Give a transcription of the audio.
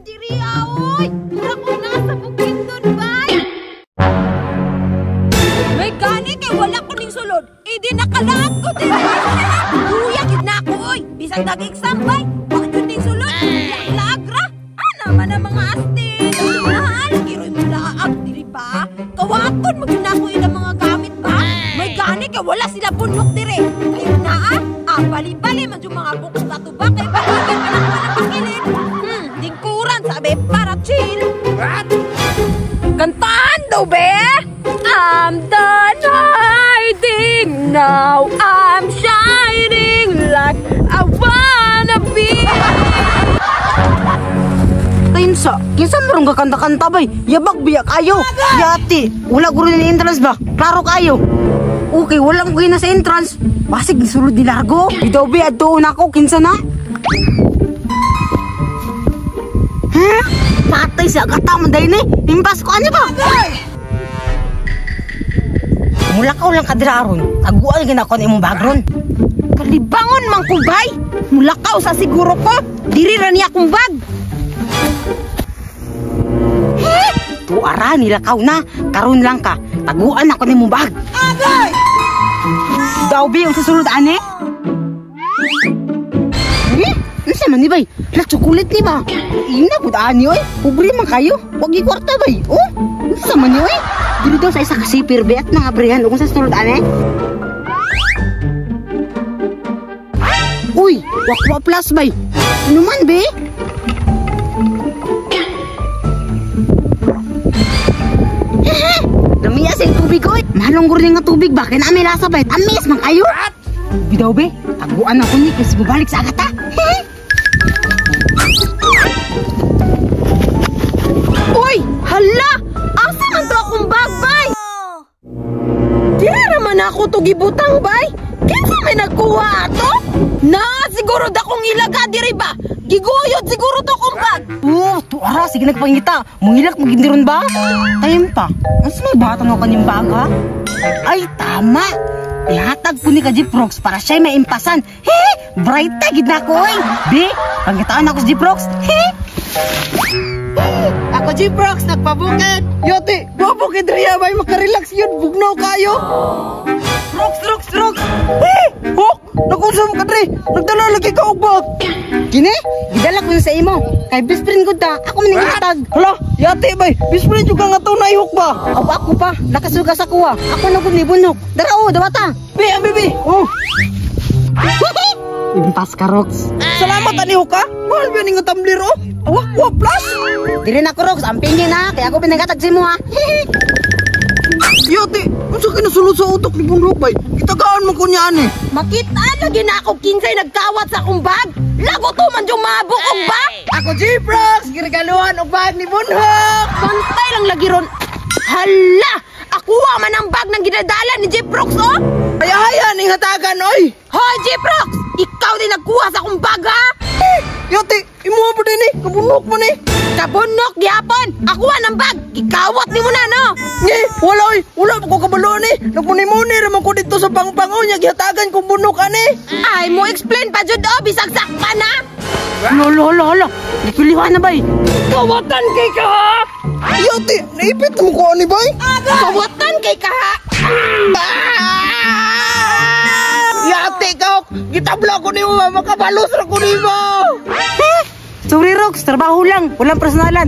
diri oy. Mura ko nasa bukid dun bay. May gani kay wala ko ning sulod. Idi nakalaag ko diri. Kuya gid na ako oy. Bisag nag-exam bay. Bakit yun ning sulod? Lagra. Ana man ang mga astig. Mahal giroy mo laag diri ba? Kawaton mo gyud ako ilang mga gamit ba? May gani kay wala sila bunok diri. Kayo na bali-bali man yung mga books na to ba? Kaya balikan pa lang ko na pakilin. Dingkuran sabi para chill. Kantaan daw be? I'm done hiding now. I'm shining like I wanna be. Kinsa marong kakanta-kanta bay? Yabag biya kayo. Yati, wala guro ni entrance ba? Klaro kayo. Okay, walang ko na sa entrance. Basig sulod di largo. Ito be adto na ako kinsa na? Ha? Patay sa gata man dai ni. Impas ko ani ba? Mula ka ulang kadiraron. Taguan gina ko imong bagron. Kalibangon man ko bay. Mula ka sa siguro ko. Diri ra niya akong bag. Tuara nilakaw na. Karon lang ka. Taguan ako nimong bag. Agay! Daw be, ang susunod ane? Nasa man ni bay? La chocolate ni ba? Ina po ani oy. Pobre man kayo. Huwag ikwarta bay. Oh, nasa man ni oy? Dili daw sa isa kasipir be at mga brehan. Kung sa susunod ane? Uy, wakwa plus bay. Ano man be? Namias yung tubig ko eh. Mahalong guro nga tubig ba? Kaya namin lasa ba? Amis man kayo. Bidaw be, taguan ako ni kasi bubalik sa agata. Uy, hala! Asa man to akong bag, bay? Dira naman ako to gibutang, bay? Kinsa may nagkuha ato? Na, siguro dakong ilaga diri ba? Giguyod siguro to kong bag. Tuara, sige nagpangita. Mungilak magindiron ba? Time pa. Mas may batang ako kanyang bag, ha? Ay, tama. Ihatag po ni ka Jiprox para siya'y may impasan. He! Bright na, gid na ko, eh. Be, pangitaan ako sa Jiprox. He! Ako Jiprox, nagpabukid. Yote, babukid riya, bay. Makarelax yun. Bugnaw kayo. Rox. Hok! Nakusam ka, Dre. Nagdala lagi ka og bag. Kini, gidala ko yun sa imo. Kay best friend ko ta, ako maningatag. Hala, yate bay, best friend juga nga to na ihok ba? Ako pa, nakasugas ako ah. Ako na ni bunok. Dara o, dawata. Bibi. Oh. Impas ka, Rox. Salamat ani ka. Mahal ba ning tumbler oh? Wa plus. Dili na ko, Rox. Ang pingin ha, kaya ako pinangatag sa imo ha. Yate, unsa kinasulod sa utok ni Bunrok bay? Itagaan mo ko niyan eh. Makita lagi na ako kinsay nagkawat sa akong bag. Lago to man yung mabukog ba? Ako Jiprox, girigaluhan og bag ni Bunrok. Pantay lang lagi ron. Hala! Akuha man ang bag ng ginadala ni Jiprox oh. Haya ning hatagan oy. Hoy Jiprox, ikaw din nagkuha sa akong bag ha? Yate, imo ba din eh? Kabunok mo ni. Kabunok gyapon. Akuha ng bag. Gikawat ni mo na no. Wala pa ko kabalo ni. Nagmuni-muni raman ko dito sa pangpango niya gihatagan kong bunok ani. Ay mo explain pa jud oh, bisag sakpa na. Hala. Napilihan na bay. Kawatan kay ka ha. Yati, naipit mo ko ani bay? Kawatan kay ka ha. Yati ka, gitabla ko ni mo, makabalos ra ko ni mo. Sorry Rox, trabaho lang, walang personalan.